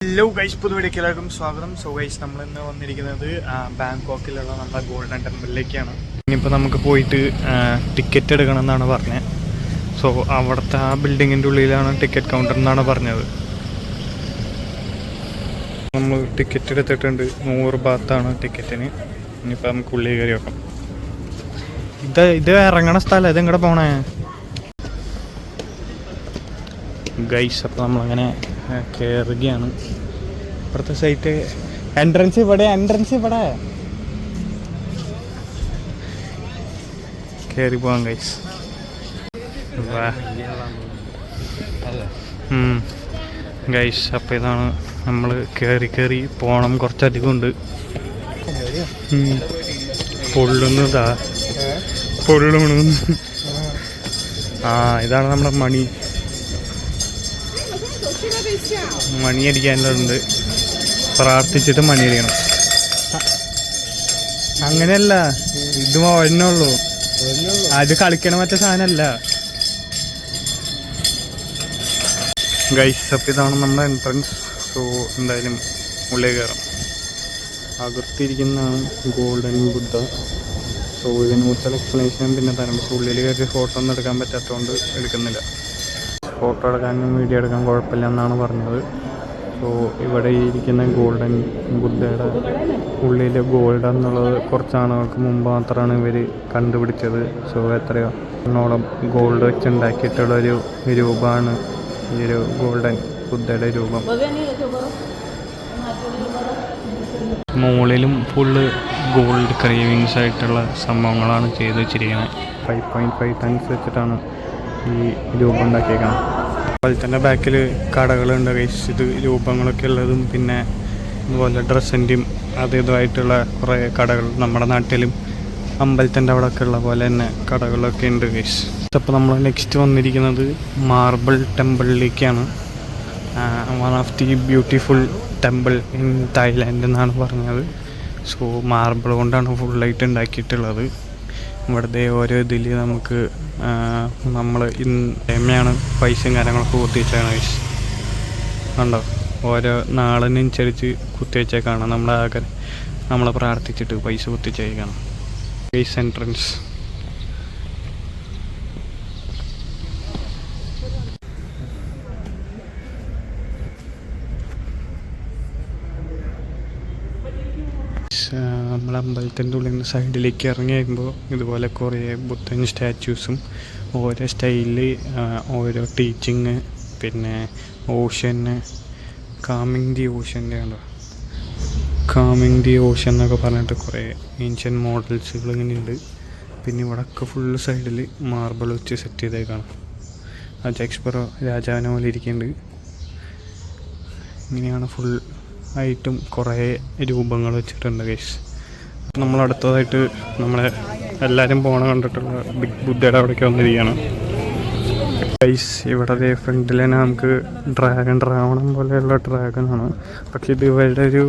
Hello guys, പുതുവീഡിയോക്ക് എല്ലാവർക്കും സ്വാഗതം. So guys, നമ്മളിന്ന് വന്നിരിക്കുന്നത് ബാങ്കോക്കിലുള്ള നമ്മുടെ ഗോൾഡൻ ടെമ്പിളിലേക്കാണ്. ഇനിയിപ്പോൾ നമുക്ക് പോയിട്ട് ടിക്കറ്റ് എടുക്കണം എന്നാണ് പറഞ്ഞത്. സോ അവിടുത്തെ ആ ബിൽഡിങ്ങിൻ്റെ ഉള്ളിലാണ് ടിക്കറ്റ് കൗണ്ടർ എന്നാണ് പറഞ്ഞത്. നമ്മൾ ടിക്കറ്റ് എടുത്തിട്ടുണ്ട്. 100 ബാത്താണ് ടിക്കറ്റിന്. ഇനിയിപ്പോൾ നമുക്ക് ഉള്ളിൽ കയറി വെക്കാം. ഇത് ഇറങ്ങണ സ്ഥലം ഇത് എങ്ങോട്ട് പോണേ ഗൈസ്? അപ്പോൾ നമ്മളങ്ങനെ കയറുകയാണ്. ഇപ്പുറത്തെ സൈറ്റ് എൻട്രൻസ് ഇവിടെ കയറി പോവാം ഗൈസ്. ഗൈസ്, അപ്പോൾ ഇതാണ് നമ്മൾ കയറി പോകണം. കുറച്ചധികം ഉണ്ട്. പൊള്ളുന്നതാ ഇതാണ് നമ്മുടെ മണിയടിക്കാനുണ്ട്. പ്രാർത്ഥിച്ചിട്ട് മണിയടിക്കണം. അങ്ങനെയല്ല, ഇത് ഒരെണ്ണുള്ളൂ. അത് കളിക്കണ മറ്റേ സാധനമല്ല ഗൈസ്. അപ്പം ഇതാണ് നമ്മുടെ എൻട്രൻസ്. സോ എന്തായാലും ഉള്ളിൽ കയറാം. അകത്തിരിക്കുന്നതാണ് ഗോൾഡൻ ബുദ്ധ. സോ ഇതിനെക്കുറിച്ചുള്ള എക്സ്പ്ലനേഷൻ പിന്നെ തരാം. പക്ഷേ ഉള്ളിൽ കയറി ഫോട്ടോ ഒന്നും എടുക്കാൻ പറ്റാത്തതുകൊണ്ട് എടുക്കുന്നില്ല. ഫോട്ടോ എടുക്കാനും വീഡിയോ എടുക്കാൻ കുഴപ്പമില്ല എന്നാണ് പറഞ്ഞത്. സോ ഇവിടെ ഇരിക്കുന്ന ഗോൾഡൻ ബുദ്ധയുടെ ഉള്ളിൽ ഗോൾഡ് എന്നുള്ളത് കുറച്ച് നാളുകൾക്ക് മുമ്പ് മാത്രമാണ് ഇവർ കണ്ടുപിടിച്ചത്. സോ എത്രയോ എന്നോളം ഗോൾഡ് വെച്ചുണ്ടാക്കിയിട്ടുള്ളൊരു രൂപമാണ് ഈ ഒരു ഗോൾഡൻ ബുദ്ധയുടെ രൂപം. മുകളിലും ഫുള്ള് ഗോൾഡ് ക്രേവിങ്സ് ആയിട്ടുള്ള സംഭവങ്ങളാണ് ചെയ്ത് വെച്ചിരിക്കുന്നത്. 5.5 ടൺസ് വെച്ചിട്ടാണ് ഈ രൂപം ഉണ്ടാക്കിയേക്കണം. അതുപോലെ ബാക്കിൽ കടകളുണ്ട് ഗൈസ്. ഇത് രൂപങ്ങളൊക്കെ ഉള്ളതും പിന്നെ അതുപോലെ ഡ്രസ്സിൻ്റെയും ഇതുമായിട്ടുള്ള കുറേ കടകൾ നമ്മുടെ നാട്ടിലും അമ്പലത്തിൻ്റെ അവിടെയൊക്കെ ഉള്ള പോലെ തന്നെ കടകളൊക്കെ ഉണ്ട് ഗൈസ്. അപ്പോൾ നമ്മൾ നെക്സ്റ്റ് വന്നിരിക്കുന്നത് മാർബിൾ ടെമ്പിളിലേക്കാണ്. One of the beautiful temple in Thailand എന്നാണ് പറഞ്ഞത്. സോ മാർബിൾ കൊണ്ടാണ് ഫുള്ളായിട്ട് ഉണ്ടാക്കിയിട്ടുള്ളത്. ഇവിടുത്തെ ഓരോ ഇതിൽ നമുക്ക് നമ്മൾ എമ്മയാണ് പൈസയും കാര്യങ്ങളൊക്കെ കുത്തിവെച്ചാണ് ഗൈസ്. കണ്ടോ, ഓരോ നാളിനനുസരിച്ച് കുത്തിവെച്ചേക്കാണ്. നമ്മളെ പ്രാർത്ഥിച്ചിട്ട് പൈസ കുത്തിവെച്ചേക്കാണ് ഗൈസ്. എൻട്രൻസ് നമ്മൾ അമ്പലത്തിൻ്റെ ഉള്ളിൽ നിന്ന് സൈഡിലേക്ക് ഇറങ്ങി വരുമ്പോൾ ഇതുപോലെ കുറേ ബുദ്ധൻ സ്റ്റാച്യൂസും ഓരോ സ്റ്റൈലിൽ ഓരോ ടീച്ചിങ്, പിന്നെ ഓഷന് കാമിങ് ദി ഓഷൻ്റെ ഉണ്ടോ, കാമിങ് ദി ഓഷൻ എന്നൊക്കെ പറഞ്ഞിട്ട് കുറേ ഏൻഷ്യൻ മോഡൽസുകൾ ഇങ്ങനെയുണ്ട്. പിന്നെ ഇവിടെയൊക്കെ ഫുള്ള് സൈഡിൽ മാർബിൾ വെച്ച് സെറ്റ് ചെയ്തേക്കാണ്. ആ ജാക്സ്ബറോ രാജാവിനെ പോലെ ഇരിക്കുന്നുണ്ട്. ഇങ്ങനെയാണ് ഫുൾ ആയിട്ടും കുറേ രൂപങ്ങൾ വെച്ചിട്ടുണ്ട് ഗൈസ്. നമ്മളടുത്തതായിട്ട് നമ്മളെ എല്ലാവരും പോണ കണ്ടിട്ടുള്ള ബിഗ് ബുദ്ധയുടെ അവിടേക്ക് വന്നിരിക്കുകയാണ് ഗൈസ്. ഇവിടെ ഫ്രണ്ടിൽ തന്നെ നമുക്ക് ഡ്രാഗൺ പോലെയുള്ള ഡ്രാഗണാണ്. പക്ഷെ ഇത് ഇവരുടെ ഒരു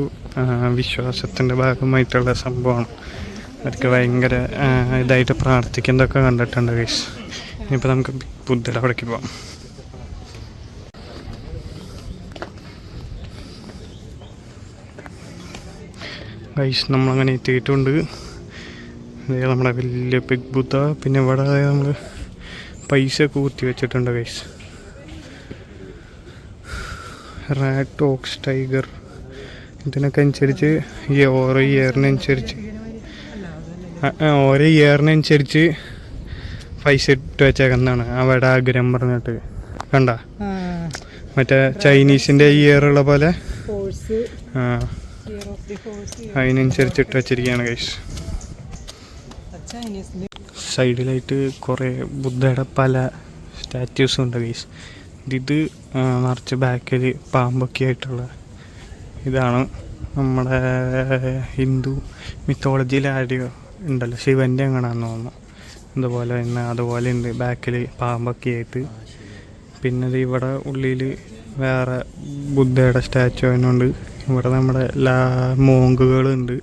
വിശ്വാസത്തിൻ്റെ ഭാഗമായിട്ടുള്ള സംഭവമാണ്. അവർക്ക് ഭയങ്കര ഇതായിട്ട് പ്രാർത്ഥിക്കുന്നതൊക്കെ കണ്ടിട്ടുണ്ട് ഗൈസ്. ഇനിയിപ്പോൾ നമുക്ക് ബിഗ് ബുദ്ധയുടെ അവിടേക്ക് പോകാം. ഗൈസ്, നമ്മളങ്ങനെ എത്തിയിട്ടുണ്ട്. നമ്മുടെ വലിയ ബിഗ് ബുദ്ധ. പിന്നെ ഇവിടെ നമ്മൾ പൈസ ഒക്കെ കുത്തി വെച്ചിട്ടുണ്ട് ഗൈസ്. റാറ്റ്, ഓക്സ്, ടൈഗർ ഇതിനൊക്കെ അനുസരിച്ച് ഓരോ ഇയറിനനുസരിച്ച് പൈസ ഇട്ട് വെച്ചേക്കുന്നതാണ്. അവിടെ ആഗ്രഹം പറഞ്ഞിട്ട് കണ്ട മറ്റേ ചൈനീസിൻ്റെ ഇയറുള്ള പോലെ അതിനനുസരിച്ച് ഇട്ട് വെച്ചിരിക്കുകയാണ് ഗൈസ്. സൈഡിലായിട്ട് കുറേ ബുദ്ധയുടെ പല സ്റ്റാറ്റ്യൂസും ഉണ്ട് ഗൈസ്. ഇത് നിറച്ച് ബാക്കിൽ പാമ്പൊക്കെ ആയിട്ടുള്ള ഇതാണ്. നമ്മുടെ ഹിന്ദു മിത്തോളജിയിൽ ആരെയോ ഉണ്ടല്ലോ, ശിവൻ്റെ എങ്ങനെയാണെന്ന് തോന്നുന്നു. അതുപോലെ ഉണ്ട് ബാക്കിൽ പാമ്പൊക്കെ ആയിട്ട്. പിന്നെ ഇവിടെ ഉള്ളിൽ വേറെ ബുദ്ധയുടെ സ്റ്റാച്ചു അതിനുണ്ട്. ഇവിടെ നമ്മുടെ മോങ്കുകളുണ്ട്.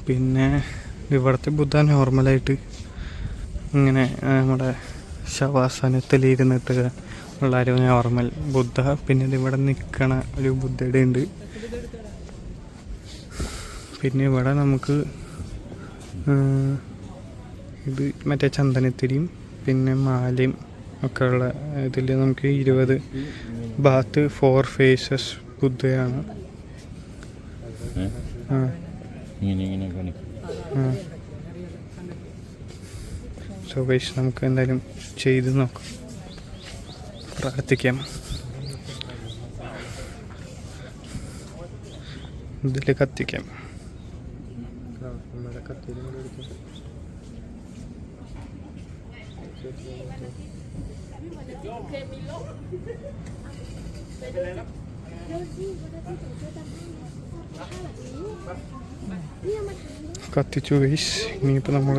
പിന്നെ ഇവിടുത്തെ ബുദ്ധ നോർമലായിട്ട് ഇങ്ങനെ നമ്മുടെ ശവാസനത്തിലിരുന്നിട്ട് വളരെ നോർമൽ ബുദ്ധ. പിന്നെ ഇതിവിടെ നിൽക്കണ ഒരു ബുദ്ധയുടെ ഉണ്ട്. പിന്നെ ഇവിടെ നമുക്ക് ഇത് മറ്റേ ചന്ദനത്തിരിയും പിന്നെ മാലയും ഒക്കെ ഉള്ള ഇതിൽ നമുക്ക് 20 ബാത്ത് 4 ഫേസസ് ബുദ്ധയാണ്. സോ ഗൈസ് നമുക്ക് എന്തായാലും ചെയ്ത് നോക്കാം, പ്രാർത്ഥിക്കാം. ഇതിൽ കത്തിക്കാം. കത്തിച്ചു ഗൈസ്. ഇനിയിപ്പോൾ നമ്മൾ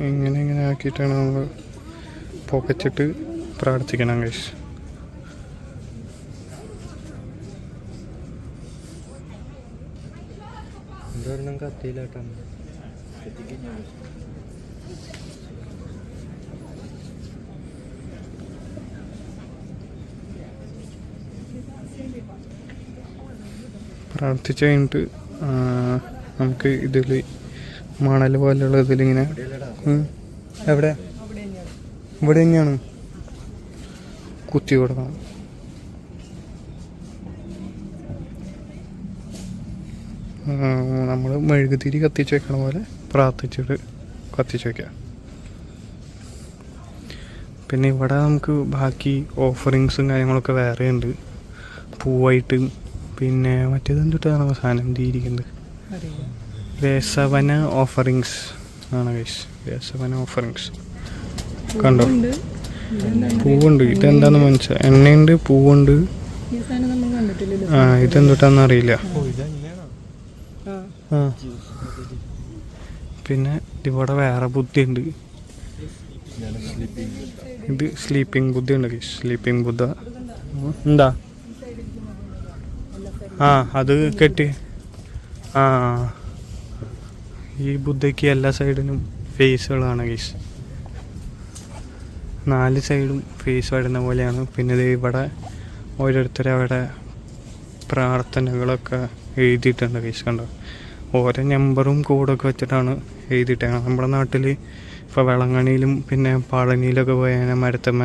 ഇങ്ങനെ ആക്കിയിട്ടാണ് നമ്മൾ പുകച്ചിട്ട് പ്രാർത്ഥിക്കണം ഗൈസ്. കത്തിയില്ലാട്ടാണ്. പ്രാർത്ഥിച്ച് കഴിഞ്ഞിട്ട് നമുക്ക് ഇതിൽ മണൽ പോലെയുള്ള ഇതിലിങ്ങനെ എവിടെ ഇവിടെ തന്നെയാണ് കുത്തി കൊടുക്കണം. നമ്മൾ മെഴുകുതിരി കത്തിച്ച് വെക്കണ പോലെ പ്രാർത്ഥിച്ചിട്ട് കത്തിച്ച് വയ്ക്കാം. പിന്നെ ഇവിടെ നമുക്ക് ബാക്കി ഓഫറിങ്സും കാര്യങ്ങളൊക്കെ വേറെ ഉണ്ട്, പൂവായിട്ട്. പിന്നെ മറ്റേത് എന്തിട്ടാണ് സാധനം തീയിരിക്കുന്നത്, വേസവന ഓഫറിങ്സ് ആണ് ഗൈസ്. വേസവന ഓഫറിങ്സ് കണ്ടോ, പൂവുണ്ട്. ഇതെന്താന്ന് മനസ്സിലായി, എണ്ണയുണ്ട്, പൂവുണ്ട്. ഇതെന്തിട്ടാന്ന് അറിയില്ല. പിന്നെ ഇവിടെ വേറെ ബുദ്ധി ഉണ്ട്. ഇത് സ്ലീപ്പിംഗ് ബുദ്ധ ഉണ്ട് ഗൈസ്. സ്ലീപ്പിംഗ് ബുദ്ധ എന്താ അത് കെട്ടി. ഈ ബുദ്ധയ്ക്ക് എല്ലാ സൈഡിനും ഫേസുകളാണ് ഗൈസ്. 4 സൈഡും ഫേസ് വരുന്ന പോലെയാണ്. പിന്നെ ഇത് ഇവിടെ ഓരോരുത്തരവിടെ പ്രാർത്ഥനകളൊക്കെ എഴുതിയിട്ടുണ്ട് ഗൈസ്. കണ്ടോ, ഓരോ നമ്പറും കോഡൊക്കെ വെച്ചിട്ടാണ് എഴുതിയിട്ടാണ്. നമ്മുടെ നാട്ടിൽ ഇപ്പോൾ വെളങ്ങണിയിലും പിന്നെ പളനിയിലൊക്കെ പോയാൽ മരത്തമ്മ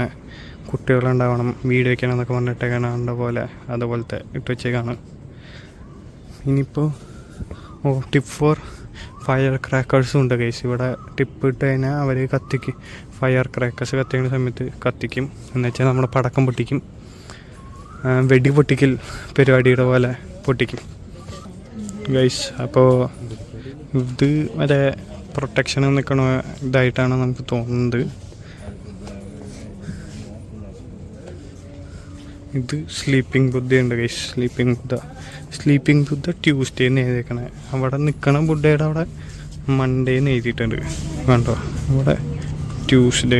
കുട്ടികളുണ്ടാവണം, വീട് വയ്ക്കണം എന്നൊക്കെ പറഞ്ഞിട്ടൊക്കെയാണ് കണ്ട പോലെ അതുപോലത്തെ ഇട്ട് വെച്ചേക്കാണ്. ഇനിയിപ്പോൾ ടിപ്പ് ഫോർ ഫയർ ക്രാക്കേഴ്സും ഉണ്ട് ഗൈസ്. ഇവിടെ ടിപ്പ് ഇട്ട് കഴിഞ്ഞാൽ അവർ കത്തിക്കും. ഫയർ ക്രാക്കേഴ്സ് കത്തിക്കുന്ന സമയത്ത് കത്തിക്കും, എന്നുവെച്ചാൽ നമ്മുടെ പടക്കം പൊട്ടിക്കും. വെടി പൊട്ടിക്കൽ പരിപാടിയുടെ പോലെ പൊട്ടിക്കും ഗൈസ്. അപ്പോൾ ഇത് മറ്റേ പ്രൊട്ടക്ഷൻ നിൽക്കണ ഇതായിട്ടാണ് നമുക്ക് തോന്നുന്നത്. ഇത് സ്ലീപ്പിംഗ് ബുദ്ധയുണ്ട് ഗൈസ്. സ്ലീപ്പിംഗ് ബുദ്ധ ട്യൂസ്ഡേന്ന് എഴുതിയേക്കണേ. അവിടെ നിൽക്കണ ബുദ്ധയുടെ അവിടെ മൺഡേന്ന് എഴുതിയിട്ടുണ്ട് കണ്ടോ, ഇവിടെ ട്യൂസ്ഡേ.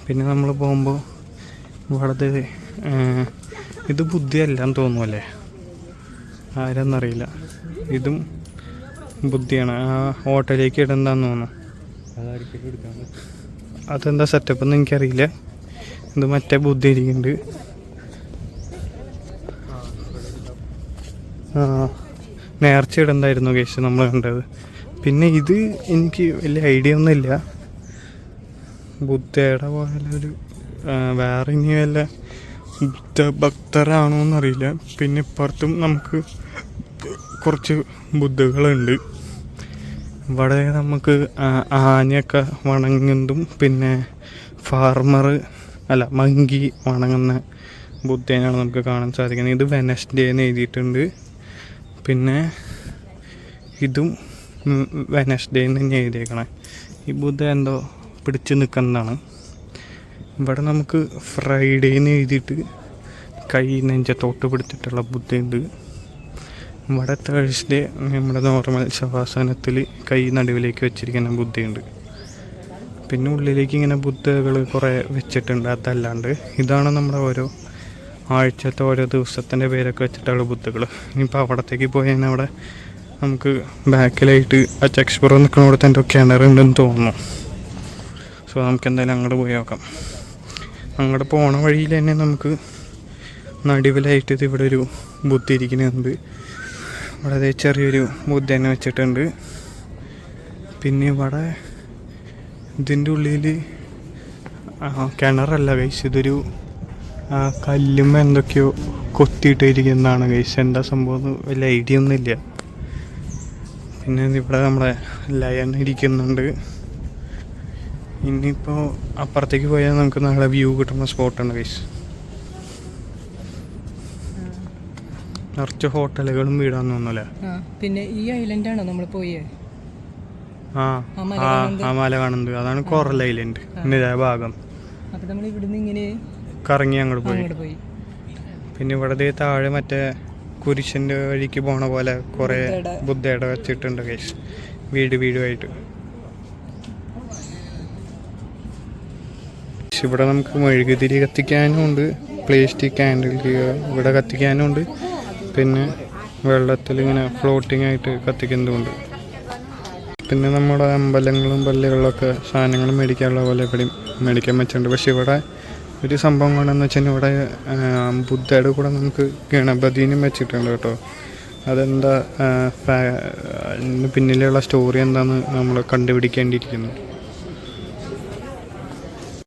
പിന്നെ നമ്മൾ പോകുമ്പോൾ ഇവിടുത്തെ ഇത് ബുദ്ധിയല്ലാന്ന് തോന്നുമല്ലേ, ആരെന്നറിയില്ല. ഇതും ബുദ്ധിയാണ്. ആ ഹോട്ടലിലേക്ക് ഇടണ്ടെന്ന് തോന്നുന്നു. അതെന്താ സെറ്റപ്പ് എന്ന് എനിക്കറിയില്ല. ഇത് മറ്റേ ബുദ്ധി ഇരിക്കുന്നുണ്ട്. നേർച്ച ഇടണ്ടായിരുന്നു കേസ് നമ്മൾ കണ്ടത്. പിന്നെ ഇത് എനിക്ക് വലിയ ഐഡിയ ഒന്നുമില്ല. ബുദ്ധയുടെ പോലെ ഒരു വേറെ ഇനി വല്ല ബുദ്ധഭക്തരാണോ എന്നറിയില്ല. പിന്നെ ഇപ്പുറത്തും നമുക്ക് കുറച്ച് ബുദ്ധകളുണ്ട്. ഇവിടെ നമുക്ക് ആനയൊക്കെ വണങ്ങുന്നതും പിന്നെ മങ്കി വണങ്ങുന്ന ബുദ്ധേനാണ് നമുക്ക് കാണാൻ സാധിക്കുന്നത്. ഇത് വെനസ്ഡേ എന്ന് എഴുതിയിട്ടുണ്ട്. പിന്നെ ഇതും വെനസ്ഡേ എന്ന് തന്നെ എഴുതിയേക്കണേ. ഈ ബുദ്ധ എന്തോ പിടിച്ച് നിൽക്കുന്നതാണ്. ഇവിടെ നമുക്ക് ഫ്രൈഡേ എന്ന് എഴുതിയിട്ട് കൈ നെഞ്ചത്തോട്ട് പിടിച്ചിട്ടുള്ള ബുദ്ധയുണ്ട്. ഇവിടെ തേഴ്സ്ഡേ നമ്മുടെ നോർമൽ ശവാസനത്തിൽ കൈ നടുവിലേക്ക് വെച്ചിരിക്കുന്ന ബുദ്ധയുണ്ട്. പിന്നെ ഉള്ളിലേക്ക് ഇങ്ങനെ ബുദ്ധകൾ കുറേ വെച്ചിട്ടുണ്ട്. അതല്ലാണ്ട് ഇതാണ് നമ്മുടെ ഓരോ ആഴ്ചത്തെ ഓരോ ദിവസത്തിൻ്റെ പേരൊക്കെ വെച്ചിട്ടുള്ള ബുദ്ധകൾ. ഇനിയിപ്പോൾ അവിടത്തേക്ക് പോയാൽ അവിടെ നമുക്ക് ബാക്കിലായിട്ട് ആ ചെക്സ്പുറം നിൽക്കുന്നിടത്ത് എൻ്റെ കിണറുണ്ടെന്ന് തോന്നുന്നു. സോ നമുക്ക് എന്തായാലും അങ്ങോട്ട് പോയി നോക്കാം. അങ്ങോട്ട് പോണ വഴിയിൽ തന്നെ നമുക്ക് നടുവിലായിട്ട് ഇത് ഇവിടെ ഒരു ബുദ്ധ ഇരിക്കുന്നുണ്ട്. ഇവിടെ ചെറിയൊരു ബുദ്ധ തന്നെ വെച്ചിട്ടുണ്ട്. പിന്നെ ഇവിടെ ഇതിൻ്റെ ഉള്ളിൽ കിണറല്ല ഗൈസ്, ഇതൊരു കല്ലുമ്മ എന്തൊക്കെയോ കൊത്തിയിട്ടിരിക്കുന്നതാണ് ഗൈസ്. എന്താ സംഭവം വലിയ ഐഡിയ ഒന്നുമില്ല. പിന്നെ ഇവിടെ നമ്മളെ ലയൺ ഇരിക്കുന്നുണ്ട്. ഇനിയിപ്പോൾ അപ്പുറത്തേക്ക് പോയാൽ നമുക്ക് നാളെ വ്യൂ കിട്ടുന്ന സ്പോട്ടാണ് ഗൈസ്. നിറച്ച് ഹോട്ടലുകളും വീടാന്ന് തോന്നല്ലേ. പിന്നെ ഈ ഐലൻഡാണോ നമ്മൾ പോയേ? ആ മല കാണുന്നത് അതാണ് കോറൽ ഐലൻഡ്. ഇതേ ഭാഗം നമ്മൾ ഇവിടുന്ന് ഇങ്ങനെ കറങ്ങി അങ്ങോട്ട് പോയി. പിന്നെ ഇവിടെ താഴെ മറ്റേ കുരിശൻ്റെ വഴിക്ക് പോണ പോലെ കുറേ ബുദ്ധയുടെ വെച്ചിട്ടുണ്ട് ഗൈസ്, വീടുമായിട്ട്. ഇവിടെ നമുക്ക് മെഴുകുതിരി കത്തിക്കാനും ഉണ്ട്, പ്ലാസ്റ്റിക് ക്യാൻഡിൽ ഇവിടെ കത്തിക്കാനും ഉണ്ട്. പിന്നെ വെള്ളത്തിൽ ഇങ്ങനെ ഫ്ലോട്ടിംഗ് ആയിട്ട് കത്തിക്കുന്നതുമുണ്ട്. പിന്നെ നമ്മുടെ അമ്പലങ്ങളും പള്ളികളിലൊക്കെ സാധനങ്ങൾ മേടിക്കാനുള്ള പോലെ എവിടെയും മേടിക്കാൻ വെച്ചിട്ടുണ്ട്. പക്ഷെ ഇവിടെ ഒരു സംഭവം കൊണ്ടെന്ന് വെച്ചാൽ ഇവിടെ ബുദ്ധയുടെ കൂടെ നമുക്ക് ഗണപതിനും വെച്ചിട്ടുണ്ട് കേട്ടോ. അതെന്താ പിന്നിലുള്ള സ്റ്റോറി എന്താണെന്ന് നമ്മൾ കണ്ടുപിടിക്കേണ്ടിയിരിക്കുന്നു.